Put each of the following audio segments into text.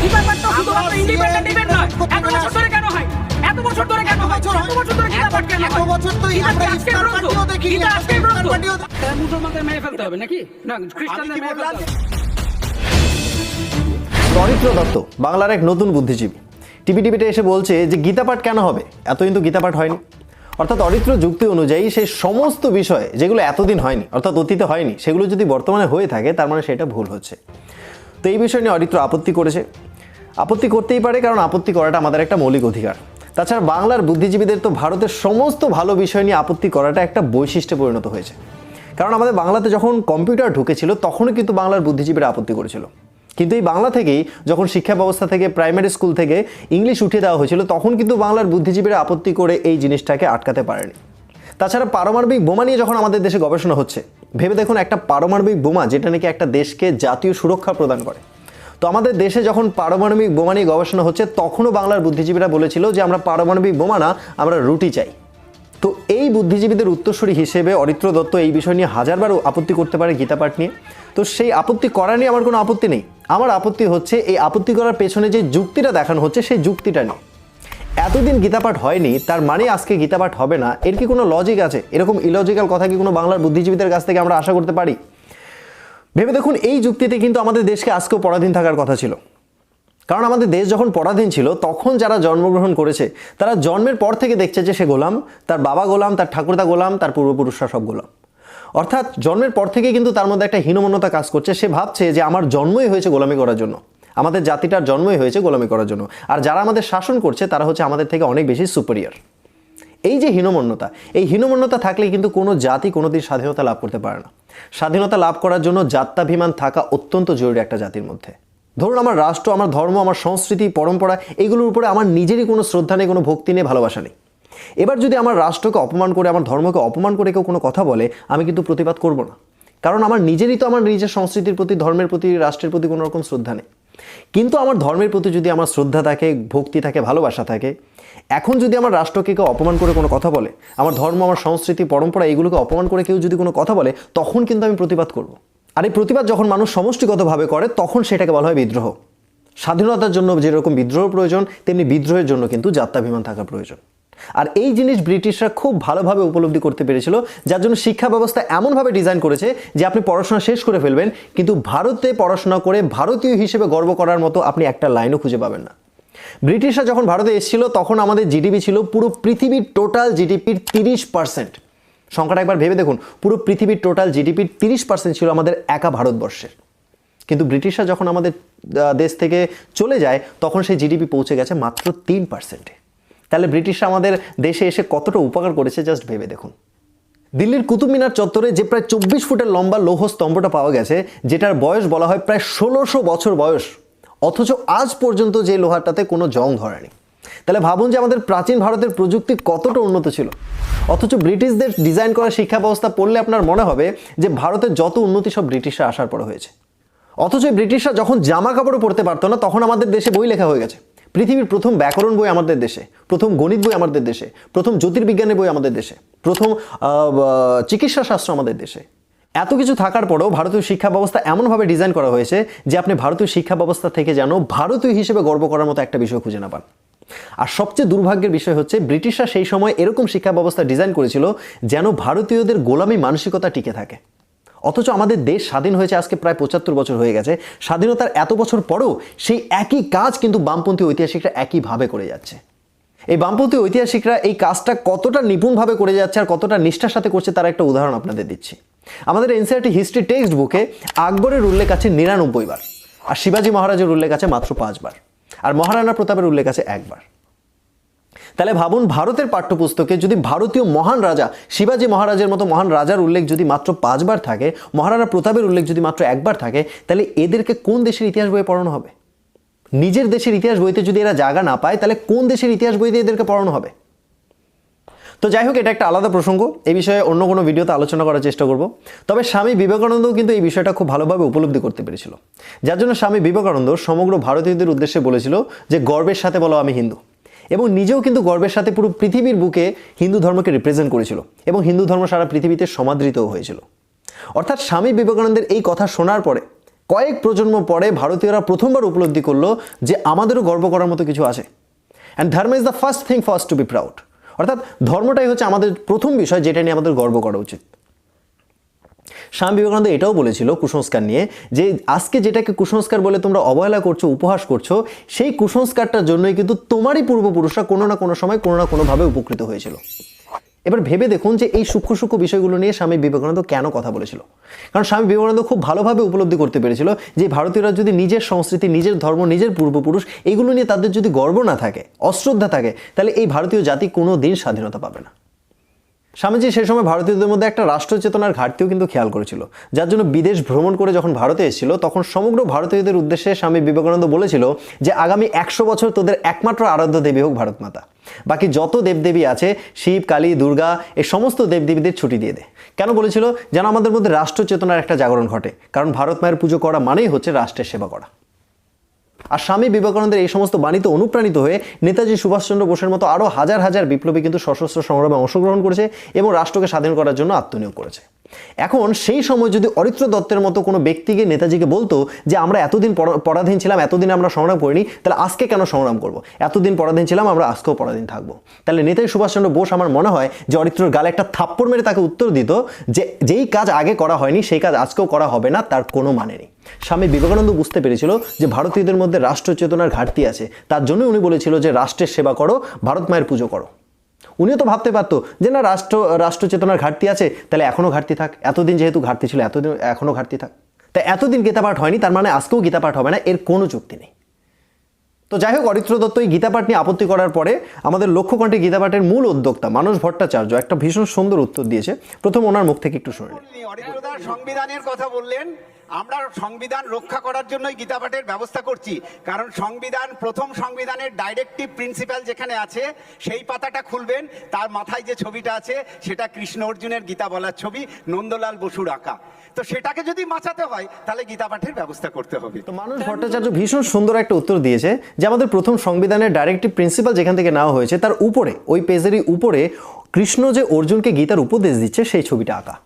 গীতাপাঠ তো শুধুমাত্র independent event নয়। এত বছর ধরে কেন হয়? এত বছর ধরে কেন হয়? এত বছর ধরে গীতাপাঠ কেন হয়? এত বছর তো গীতা আমরা আজকের ইফতার গ্রন্থ। পার্টিও দেখি, গীতা আজকের ইফতার গ্রন্থ। পার্টিও তাহলে মুসলমানদের মেরে ফেলতে হবে নাকি? না, খ্রিস্টানদের মেরে ফেলতে হবে। অরিত্র দত্ত বাংলার এক নতুন বুদ্ধিজীবী টিভিতে এসে বলছে যে গীতাপাঠ কেন হবে, এতদিন তো গীতাপাঠ হয়নি। অর্থাৎ অরিত্র যুক্তি অনুযায়ী সেই সমস্ত বিষয় যেগুলো এতদিন হয়নি, অর্থাৎ অতীতে হয়নি, সেগুলো যদি বর্তমানে হয়ে থাকে তার মানে সেটা ভুল হচ্ছে। তো এই বিষয় নিয়ে অরিত্র আপত্তি করেছে। আপত্তি করতেই পারে, কারণ আপত্তি করাটা আমাদের একটা মৌলিক অধিকার। তাছাড়া বাংলার বুদ্ধিজীবীদের তো ভারতের সমস্ত ভালো বিষয় নিয়ে আপত্তি করাটা একটা বৈশিষ্ট্যে পরিণত হয়েছে। কারণ আমাদের বাংলাতে যখন কম্পিউটার ঢুকেছিল তখনও কিন্তু বাংলার বুদ্ধিজীবীরা আপত্তি করেছিল। কিন্তু এই বাংলা থেকেই যখন শিক্ষা ব্যবস্থা থেকে, প্রাইমারি স্কুল থেকে ইংলিশ উঠিয়ে দেওয়া হয়েছিল, তখন কিন্তু বাংলার বুদ্ধিজীবীরা আপত্তি করে এই জিনিসটাকে আটকাতে পারেনি। তাছাড়া পারমাণবিক বোমা নিয়ে যখন আমাদের দেশে গবেষণা হচ্ছে, ভেবে দেখুন, একটা পারমাণবিক বোমা যেটা নাকি একটা দেশকে জাতীয় সুরক্ষা প্রদান করে, তো আমাদের দেশে যখন পারমাণবিক বোমা নিয়ে গবেষণা হচ্ছে তখনও বাংলার বুদ্ধিজীবীরা বলেছিল যে আমরা পারমাণবিক বোমা না, আমরা রুটি চাই। তো এই বুদ্ধিজীবীদের উত্তরসূরি হিসেবে অরিত্র দত্ত এই বিষয় নিয়ে হাজারবার আপত্তি করতে পারে গীতাপাঠ নিয়ে। তো সেই আপত্তি করা নিয়ে আমার কোনো আপত্তি নেই। আমার আপত্তি হচ্ছে এই আপত্তি করার পেছনে যে যুক্তিটা দেখানো হচ্ছে সেই যুক্তিটা নিয়ে। এতদিন গীতাপাঠ হয়নি তার মানে আজকে গীতাপাঠ হবে না, এর কি কোনো লজিক আছে? এরকম ইলজিক্যাল কথা কি কোনো বাংলার বুদ্ধিজীবীদের কাছ থেকে আমরা আশা করতে পারি? ভেবে দেখুন, এই যুক্তিতে কিন্তু আমাদের দেশকে আজকেও পরাধীন থাকার কথা ছিল। কারণ আমাদের দেশ যখন পরাধীন ছিল তখন যারা জন্মগ্রহণ করেছে তারা জন্মের পর থেকে দেখছে যে সে গোলাম, তার বাবা গোলাম, তার ঠাকুরদা গোলাম, তার পূর্বপুরুষরা সব গোলাম। অর্থাৎ জন্মের পর থেকে কিন্তু তার মধ্যে একটা হীনমন্যতা কাজ করছে। সে ভাবছে যে আমার জন্মই হয়েছে গোলামি করার জন্য, আমাদের জাতিটার জন্মই হয়েছে গোলামি করার জন্য, আর যারা আমাদের শাসন করছে তারা হচ্ছে আমাদের থেকে অনেক বেশি সুপিরিয়র। এই যে হীনমন্যতা, এই হীনমন্যতা থাকলে কিন্তু কোনো জাতি কোনোদিন স্বাধীনতা লাভ করতে পারে না। স্বাধীনতা লাভ করার জন্য জাত্যাভিমান থাকা অত্যন্ত জরুরি একটা জাতির মধ্যে। ধরুন আমার রাষ্ট্র, আমার ধর্ম, আমার সংস্কৃতি, পরম্পরা, এগুলোর উপরে আমার নিজেরই কোনো শ্রদ্ধা নেই, কোনো ভক্তি নেই, ভালোবাসা নেই। এবার যদি আমার রাষ্ট্রকে অপমান করে, আমার ধর্মকে অপমান করে কেউ কোনো কথা বলে, আমি কিন্তু প্রতিবাদ করব না। কারণ আমার নিজেরই তো আমার নিজের সংস্কৃতির প্রতি, ধর্মের প্রতি, রাষ্ট্রের প্রতি কোনো রকম শ্রদ্ধা নেই। কিন্তু আমার ধর্মের প্রতি যদি আমার শ্রদ্ধা থাকে, ভক্তি থাকে, ভালোবাসা থাকে, এখন যদি আমার রাষ্ট্রকে কেউ অপমান করে কোনো কথা বলে, আমার ধর্ম, আমার সংস্কৃতি, পরম্পরা, এগুলোকে অপমান করে কেউ যদি কোনো কথা বলে, তখন কিন্তু আমি প্রতিবাদ করব। আর এই প্রতিবাদ যখন মানুষ সমষ্টিগতভাবে করে তখন সেটাকে বলা হয় বিদ্রোহ। স্বাধীনতার জন্য যেরকম বিদ্রোহ প্রয়োজন, তেমনি বিদ্রোহের জন্য কিন্তু জাত্যাভিমান থাকা প্রয়োজন। আর এই জিনিস ব্রিটিশরা খুব ভালোভাবে উপলব্ধি করতে পেরেছিল, যার জন্য শিক্ষা ব্যবস্থা এমনভাবে ডিজাইন করেছে যে আপনি পড়াশোনা শেষ করে ফেলবেন, কিন্তু ভারতে পড়াশোনা করে ভারতীয় হিসেবে গর্ব করার মতো আপনি একটা লাইনও খুঁজে পাবেন না। ব্রিটিশরা যখন ভারতে এসেছিল তখন আমাদের জিডিপি ছিল পুরো পৃথিবীর টোটাল জিডিপির 30%। সংখ্যাটা একবার ভেবে দেখুন, পুরো পৃথিবীর টোটাল জিডিপির 30% ছিল আমাদের একা ভারতবর্ষের। কিন্তু ব্রিটিশরা যখন আমাদের দেশ থেকে চলে যায় তখন সেই জিডিপি পৌঁছে গেছে মাত্র 3%-এ। তাহলে ব্রিটিশরা আমাদের দেশে এসে কতটা উপকার করেছে জাস্ট ভেবে দেখুন। দিল্লির কুতুব মিনার চত্বরে যে প্রায় 24 ফুটের লম্বা লৌহ স্তম্ভটা পাওয়া গেছে, যেটার বয়স বলা হয় প্রায় 1600 বছর বয়স, অথচ আজ পর্যন্ত যে লোহাটাতে কোনো জং ধরেনি। তাহলে ভাবুন যে আমাদের প্রাচীন ভারতের প্রযুক্তি কতটা উন্নত ছিল, অথচ ব্রিটিশদের ডিজাইন করা শিক্ষা ব্যবস্থা পড়লে আপনার মনে হবে যে ভারতের যত উন্নতি সব ব্রিটিশরা আসার পরে হয়েছে। অথচ ব্রিটিশরা যখন জামা কাপড়ও পরতে পারতো না তখন আমাদের দেশে বই লেখা হয়ে গেছে। পৃথিবীর প্রথম ব্যাকরণ বই আমাদের দেশে, প্রথম গণিত বই আমাদের দেশে, প্রথম জ্যোতির্বিজ্ঞানের বই আমাদের দেশে, প্রথম চিকিৎসা শাস্ত্র আমাদের দেশে। এত কিছু থাকার পরেও ভারতীয় শিক্ষা ব্যবস্থা এমনভাবে ডিজাইন করা হয়েছে যে আপনি ভারতীয় শিক্ষা ব্যবস্থা থেকে যেন ভারতীয় হিসেবে গর্ব করার মতো একটা বিষয় খুঁজে না পান। আর সবচেয়ে দুর্ভাগ্যের বিষয় হচ্ছে ব্রিটিশরা সেই সময় এরকম শিক্ষা ব্যবস্থা ডিজাইন করেছিল যেন ভারতীয়দের গোলামি মানসিকতা টিকে থাকে। অথচ আমাদের দেশ স্বাধীন হয়েছে আজকে প্রায় 75 বছর হয়ে গেছে। স্বাধীনতার এত বছর পরেও সেই একই কাজ কিন্তু বামপন্থী ঐতিহাসিকরা একইভাবে করে যাচ্ছে। এই বামপন্থী ঐতিহাসিকরা এই কাজটা কতটা নিপুণভাবে করে যাচ্ছে আর কতটা নিষ্ঠার সাথে করছে তার একটা উদাহরণ আপনাদের দিচ্ছি। আমাদের এনসিইআরটি হিস্ট্রি টেক্সট বুকে আকবরের উল্লেখ আছে 99 বার, আর শিবাজী মহারাজের উল্লেখ আছে মাত্র 5 বার, আর মহারানা প্রতাপের উল্লেখ আছে 1 বার। তাহলে ভাবুন, ভারতের পাঠ্যপুস্তকে যদি ভারতীয় মহান রাজা শিবাজী মহারাজের মতো মহান রাজার উল্লেখ যদি মাত্র 5 বার থাকে, মহারানা প্রতাপের উল্লেখ যদি মাত্র 1 বার থাকে, তাহলে এদেরকে কোন দেশের ইতিহাস বইয়ে পড়ানো হবে? নিজের দেশের ইতিহাস বইতে যদি এরা জায়গা না পায় তাহলে কোন দেশের ইতিহাস বইতে এদেরকে পড়ানো হবে? তো যাই হোক, এটা একটা আলাদা প্রসঙ্গ, এই বিষয়ে অন্য কোনো ভিডিওতে আলোচনা করার চেষ্টা করব। তবে স্বামী বিবেকানন্দও কিন্তু এই বিষয়টা খুব ভালোভাবে উপলব্ধি করতে পেরেছিল, যার জন্য স্বামী বিবেকানন্দ সমগ্র ভারতীয়দের উদ্দেশ্যে বলেছিল যে গর্বের সাথে বলো আমি হিন্দু, এবং নিজেও কিন্তু গর্বের সাথে পুরো পৃথিবীর বুকে হিন্দু ধর্মকে রিপ্রেজেন্ট করেছিল এবং হিন্দু ধর্ম সারা পৃথিবীতে সমাদৃতও হয়েছিল। অর্থাৎ স্বামী বিবেকানন্দের এই কথা শোনার পরে কয়েক প্রজন্ম পরে ভারতীয়রা প্রথমবার উপলব্ধি করলো যে আমাদেরও গর্ব করার মতো কিছু আছে। And dharma is the first thing first to be proud. অর্থাৎ ধর্মটাই হচ্ছে আমাদের প্রথম বিষয় যেটা নিয়ে আমাদের গর্ব করা উচিত। স্বামী বিবেকানন্দ এটাও বলেছিল কুসংস্কার নিয়ে যে আজকে যেটাকে কুসংস্কার বলে তোমরা অবহেলা করছো, উপহাস করছো, সেই কুসংস্কারটার জন্যই কিন্তু তোমারই পূর্বপুরুষরা কোনো না কোনো সময় কোনো না কোনোভাবে উপকৃত হয়েছিল। এবার ভেবে দেখুন যে এই সূক্ষ্ম সূক্ষ্ম বিষয়গুলো নিয়ে স্বামী বিবেকানন্দ কেন কথা বলেছিল। কারণ স্বামী বিবেকানন্দ খুব ভালোভাবে উপলব্ধি করতে পেরেছিল যে ভারতীয়রা যদি নিজের সংস্কৃতি, নিজের ধর্ম, নিজের পূর্বপুরুষ এইগুলো নিয়ে তাদের যদি গর্ব না থাকে, অশ্রদ্ধা থাকে, তাহলে এই ভারতীয় জাতি কোনো দিন স্বাধীনতা পাবে না। স্বামীজি সেই সময় ভারতীয়দের মধ্যে একটা রাষ্ট্র চেতনার ঘাটতিও কিন্তু খেয়াল করেছিল, যার জন্য বিদেশ ভ্রমণ করে যখন ভারতে এসেছিল তখন সমগ্র ভারতীয়দের উদ্দেশ্যে স্বামী বিবেকানন্দ বলেছিল যে আগামী 100 বছর তোদের একমাত্র আরাধ্য দেবী হোক ভারত মাতা, বাকি যত দেবদেবী আছে শিব, কালী, দুর্গা, এই সমস্ত দেবদেবীদের ছুটি দিয়ে দে। কেন বলেছিল? যেন আমাদের মধ্যে রাষ্ট্র চেতনার একটা জাগরণ ঘটে, কারণ ভারত মায়ের পুজো করা মানেই হচ্ছে রাষ্ট্রের সেবা করা। আর স্বামী বিবেকানন্দের এই সমস্ত বাণীতে অনুপ্রাণিত হয়ে নেতাজি সুভাষচন্দ্র বোসের মতো আরও হাজার হাজার বিপ্লবী কিন্তু সশস্ত্র সংগ্রামে অংশগ্রহণ করেছে এবং রাষ্ট্রকে স্বাধীন করার জন্য আত্মনিয়োগ করেছে। এখন সেই সময় যদি অরিত্র দত্তের মতো কোনো ব্যক্তিকে নেতাজিকে বলতো যে আমরা এতদিন পরাধীন ছিলাম, এতদিন আমরা সংগ্রাম করিনি, তাহলে আজকে কেন সংগ্রাম করব? এতদিন পরাধীন ছিলাম, আমরা আজকেও পরাধীন থাকবো। তাহলে নেতাজি সুভাষচন্দ্র বোস আমার মনে হয় যে অরিত্রর গালে একটা থাপ্পড় মেরে তাকে উত্তর দিত যে যেই কাজ আগে করা হয়নি সেই কাজ আজকেও করা হবে না, তার কোনো মানে নেই। স্বামী বিবেকানন্দ বুঝতে পেরেছিল যে ভারতীয়দের মধ্যে রাষ্ট্র চেতনার ঘাটতি আছে, তার জন্য উনি বলেছিল যে রাষ্ট্রের সেবা করো, ভারত মায়ের পুজো করো। উনিও তো ভাবতে পারতো যে না রাষ্ট্র চেতনার ঘাটতি আছে, তাহলে এখনও ঘাটতি থাক, এতদিন যেহেতু ঘাটতি ছিল এতদিন এখনও ঘাটতি থাক। তাই এতদিন গীতাপাঠ হয়নি তার মানে আজকেও গীতাপাঠ হবে না, এর কোনো যুক্তি নেই। তো যাই হোক, অরিত্র দত্ত এই গীতাপাঠ নিয়ে আপত্তি করার পরে আমাদের লক্ষ্যকণ্ঠে গীতাপাঠের মূল উদ্যোক্তা মানস ভট্টাচার্য একটা ভীষণ সুন্দর উত্তর দিয়েছে। প্রথম ওনার মুখ থেকে একটু শুনে নিন। অরিত্রদার সংবিধানের কথা বললেন, আমরা সংবিধান রক্ষা করার জন্যই গীতাপাঠের ব্যবস্থা করছি। কারণ সংবিধান, প্রথম সংবিধানের ডাইরেক্টিভ প্রিন্সিপাল যেখানে আছে সেই পাতাটা খুলবেন, তার মাথায় যে ছবিটা আছে সেটা কৃষ্ণ অর্জুনের গীতা বলার ছবি, নন্দলাল বসুর আঁকা। তো সেটাকে যদি বাঁচাতে হয় তাহলে গীতাপাঠের ব্যবস্থা করতে হবে। তো মানস ভট্টাচার্য ভীষণ সুন্দর একটা উত্তর দিয়েছে যে আমাদের প্রথম সংবিধানের ডাইরেক্টিভ প্রিন্সিপাল যেখান থেকে নেওয়া হয়েছে তার উপরে, ওই পেজেরই উপরে কৃষ্ণ যে অর্জুনকে গীতার উপদেশ দিচ্ছে সেই ছবিটা আঁকা।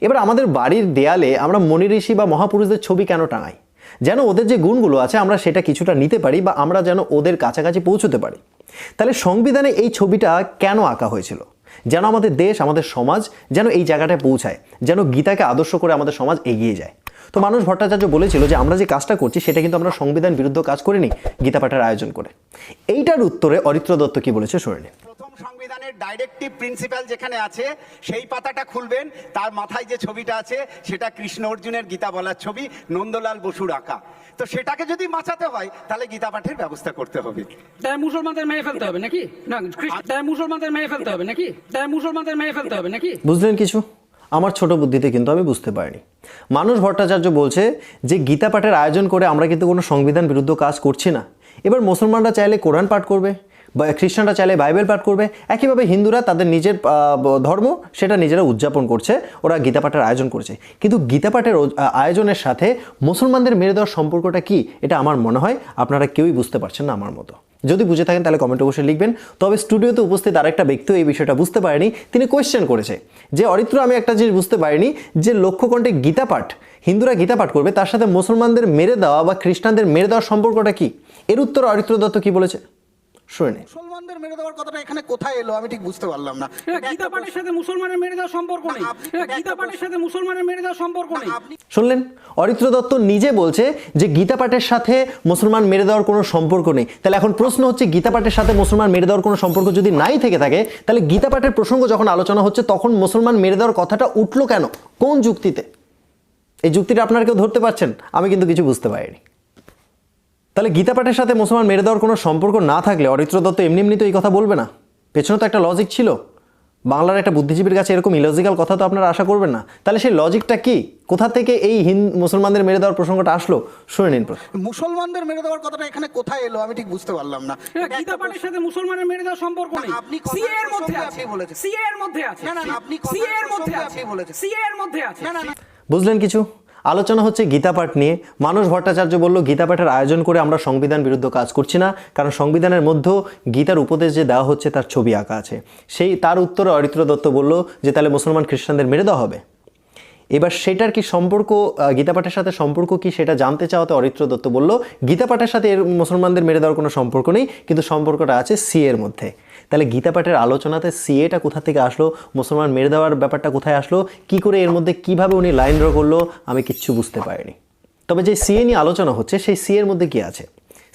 এবার আমাদের বাড়ির দেয়ালে আমরা মনি ঋষি বা মহাপুরুষদের ছবি কেন টাঙাই? যেন ওদের যে গুণগুলো আছে আমরা সেটা কিছুটা নিতে পারি বা আমরা যেন ওদের কাছাকাছি পৌঁছতে পারি। তাহলে সংবিধানে এই ছবিটা কেন আঁকা হয়েছিল? যেন আমাদের দেশ, আমাদের সমাজ যেন এই জায়গাটায় পৌঁছায়, যেন গীতাকে আদর্শ করে আমাদের সমাজ এগিয়ে যায়। তো মানস ভট্টাচার্য বলেছিল যে আমরা যে কাজটা করছি সেটা কিন্তু আমরা সংবিধান বিরুদ্ধ কাজ করিনি গীতাপাঠের আয়োজন করে। এইটার উত্তরে অরিত্র দত্ত কি বলেছে শুনে নিন। প্রথম সংবিধানের ডাইরেক্টিভ প্রিন্সিপাল যেখানে আছে সেই পাতাটা খুলবেন, তার মাথায় যে ছবিটা আছে সেটা কৃষ্ণ অর্জুনের গীতা বলার ছবি, নন্দলাল বসুর আঁকা। তো সেটাকে যদি বাঁচাতে হয় তাহলে গীতাপাঠের ব্যবস্থা করতে হবে। তাই মুসলমানদের মেরে ফেলতে হবে নাকি? না, তাই মুসলমানদের মেরে ফেলতে হবে নাকি? তাই মুসলমানদের মেরে ফেলতে হবে নাকি? বুঝলেন কিছু? আমার ছোট বুদ্ধিতে কিন্তু আমি বুঝতে পারিনি। মানস ভট্টাচার্য বলছে যে গীতা পাঠের আয়োজন করে আমরা কিন্তু কোনো সংবিধান বিরুদ্ধ কাজ করছি না। এবার মুসলমানরা চাইলে কোরআন পাঠ করবে, বা খ্রিস্টানরা চাইলে বাইবেল পাঠ করবে, একইভাবে হিন্দুরা তাদের নিজের ধর্ম সেটা নিজেরা উদযাপন করছে, ওরা গীতা পাঠের আয়োজন করছে। কিন্তু গীতা পাঠের আয়োজনের সাথে মুসলমানদের মেরে দেওয়ার সম্পর্কটা কি, এটা আমার মনে হয় আপনারা কেউই বুঝতে পারছেন না আমার মতো। যদি বুঝে থাকেন তাহলে কমেন্ট অবশ্যই লিখবেন। তবে স্টুডিওতে উপস্থিত আরেকটা ব্যক্তিও এই বিষয়টা বুঝতে পারেনি, তিনি কোয়েশ্চেন করেছে যে অরিত্র, আমি একটা জিনিস বুঝতে পারিনি যে লক্ষ্যকণ্ঠে গীতা পাঠ, হিন্দুরা গীতা পাঠ করবে, তার সাথে মুসলমানদের মেরে দেওয়া বা খ্রিস্টানদের মেরে দেওয়ার সম্পর্কটা কি? এর উত্তর অরিত্র দত্ত কি বলেছে শুনে নিন। মুসলমানদের মেরে দেওয়ার কথাটা এখানে কোথায় এলো আমি ঠিক বুঝতে পারলাম না। গীতা পাঠের সাথে মুসলমানের মেরে দেওয়ার সম্পর্ক নেই। গীতা পাঠের সাথে মুসলমানের মেরে দেওয়ার সম্পর্ক নেই। শুনলেন, অরিত্র দত্ত নিজে বলছে যে গীতা পাঠের সাথে মুসলমান মেরে দেওয়ার কোনো সম্পর্ক নেই। তাহলে এখন প্রশ্ন হচ্ছে, গীতা পাঠের সাথে মুসলমান মেরে দেওয়ার কোনো সম্পর্ক যদি নাই থেকে থাকে, তাহলে গীতা পাঠের প্রসঙ্গ যখন আলোচনা হচ্ছে তখন মুসলমান মেরে দেওয়ার কথাটা উঠলো কেন, কোন যুক্তিতে? এই যুক্তিটা আপনারা কেউ ধরতে পারছেন? আমি কিন্তু কিছু বুঝতে পারিনি। তাহলে গীতা পাঠের সাথে মুসলমান মেরে দেওয়ার কোনো সম্পর্ক না থাকলে অরিত্র দত্ত এমনি এমনি তো এই কথা বলবে না, পেছনে তো একটা লজিক ছিল। বাংলার একটা বুদ্ধিজীবীর কাছে এরকম ইলজিক্যাল কথা তো আপনারা আশা করবেন না। তাহলে সেই লজিকটা কি, কোথা থেকে এই মুসলমানদের মেরে দেওয়ার প্রসঙ্গটা আসলো শুনে নিন। মুসলমানদের মেরে দেওয়ার কথাটা এখানে কোথায় এলো আমি ঠিক বুঝতে পারলাম না। গীতা পাঠের সাথে মুসলমানের মেরে দেওয়ার সম্পর্ক নেই। আপনি সিএ এর মধ্যে আছে, বলেছেন। সিএ এর মধ্যে আছে, না, না, আপনি সিএ এর মধ্যে আছে, বলেছেন। সিএ এর মধ্যে আছে। না, না, না। বুঝলেন কিছু? আলোচনা হচ্ছে গীতা পাঠ নিয়ে। মানস ভট্টাচার্য বলল গীতা পাঠের আয়োজন করে আমরা সংবিধান বিরুদ্ধ কাজ করছি না, কারণ সংবিধানের মধ্যেও গীতার উপদেশ যে দেওয়া হচ্ছে তার ছবি আঁকা আছে। সেই তার উত্তরে অরিত্র দত্ত বলল যে তাহলে মুসলমান খ্রিস্টানদের মেরে দেওয়া হবে। এবার সেটার কি সম্পর্ক গীতাপাঠের সাথে সম্পর্ক কি সেটা জানতে চাওয়াতে অরিত্র দত্ত বলল গীতাপাঠের সাথে এর মুসলমানদের মেরে দেওয়ার কোনো সম্পর্ক নেই, কিন্তু সম্পর্কটা আছে সিএর মধ্যে। তাহলে গীতাপাঠের আলোচনাতে সিএটা কোথা থেকে আসলো, মুসলমান মেরে দেওয়ার ব্যাপারটা কোথায় আসলো, কি করে এর মধ্যে কিভাবে উনি লাইন ড্র করলো, আমি কিচ্ছু বুঝতে পারিনি। তবে যে সিএ নিয়ে আলোচনা হচ্ছে সেই সিএর মধ্যে কি আছে?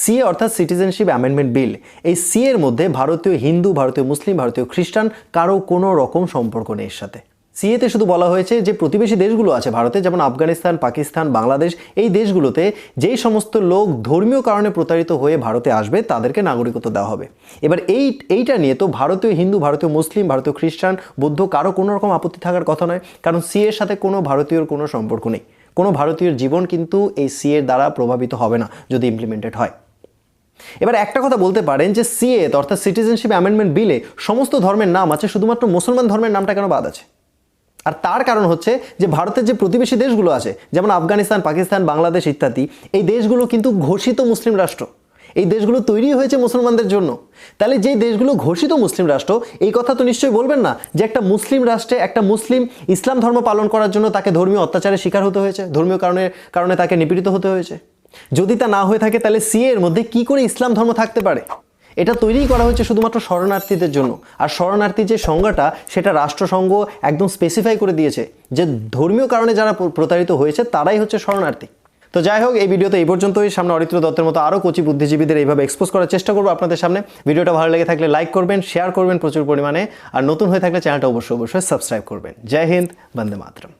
সিএ অর্থাৎ সিটিজেনশিপ অ্যামেন্ডমেন্ট বিল। এই সিএর মধ্যে ভারতীয় হিন্দু, ভারতীয় মুসলিম, ভারতীয় খ্রিস্টান কারো কোনো রকম সম্পর্ক নেই এর সাথে। সিএতে শুধু বলা হয়েছে যে প্রতিবেশী দেশগুলো আছে ভারতে, যেমন আফগানিস্তান, পাকিস্তান, বাংলাদেশ, এই দেশগুলোতে যেই সমস্ত লোক ধর্মীয় কারণে প্রতারিত হয়ে ভারতে আসবে তাদেরকে নাগরিকত্ব দেওয়া হবে। এবার এইটা নিয়ে তো ভারতীয় হিন্দু, ভারতীয় মুসলিম, ভারতীয় খ্রিস্টান, বৌদ্ধ কারো কোনো রকম আপত্তি থাকার কথা নয়, কারণ সিএর সাথে কোনো ভারতীয়র কোনো সম্পর্ক নেই। কোনো ভারতীয়র জীবন কিন্তু এই সিএর দ্বারা প্রভাবিত হবে না যদি ইমপ্লিমেন্টেড হয়। এবার একটা কথা বলতে পারেন যে সিএ অর্থাৎ সিটিজেনশিপ অ্যামেন্ডমেন্ট বিলে সমস্ত ধর্মের নাম আছে, শুধুমাত্র মুসলমান ধর্মের নামটা কেন বাদ আছে? আর তার কারণ হচ্ছে যে ভারতের যে প্রতিবেশী দেশগুলো আছে যেমন আফগানিস্তান, পাকিস্তান, বাংলাদেশ ইত্যাদি, এই দেশগুলো কিন্তু ঘোষিত মুসলিম রাষ্ট্র। এই দেশগুলো তৈরি হয়েছে মুসলমানদের জন্য। তাহলে যেই দেশগুলো ঘোষিত মুসলিম রাষ্ট্র, এই কথা তো নিশ্চয়ই বলবেন না যে একটা মুসলিম রাষ্ট্রে একটা মুসলিম ইসলাম ধর্ম পালন করার জন্য তাকে ধর্মীয় অত্যাচারের শিকার হতে হয়েছে, ধর্মীয় কারণে তাকে নিপীড়িত হতে হয়েছে। যদি তা না হয়ে থাকে তাহলে সিএ এর মধ্যে কি করে ইসলাম ধর্ম থাকতে পারে? এটা তৈরি করা হয়েছে শুধুমাত্র শরণার্থীদের জন্য। আর শরণার্থী যে সংজ্ঞাটা সেটা রাষ্ট্রসংঘ একদম স্পেসিফাই করে দিয়েছে যে ধর্মীয় কারণে যারা প্রতারিত হয়েছে তারাই হচ্ছে শরণার্থী। তো যাই হোক, এই ভিডিওতে এই পর্যন্তই। সামনে অরিত্র দত্তের মতো আরও কচি বুদ্ধিজীবীদের এইভাবে এক্সপোজ করার চেষ্টা করবো আপনাদের সামনে। ভিডিওটা ভালো লেগে থাকলে লাইক করবেন, শেয়ার করবেন প্রচুর পরিমাণে, আর নতুন হয়ে থাকলে চ্যানেলটা অবশ্যই সাবস্ক্রাইব করবেন। জয় হিন্দ, বন্দে মাতরম।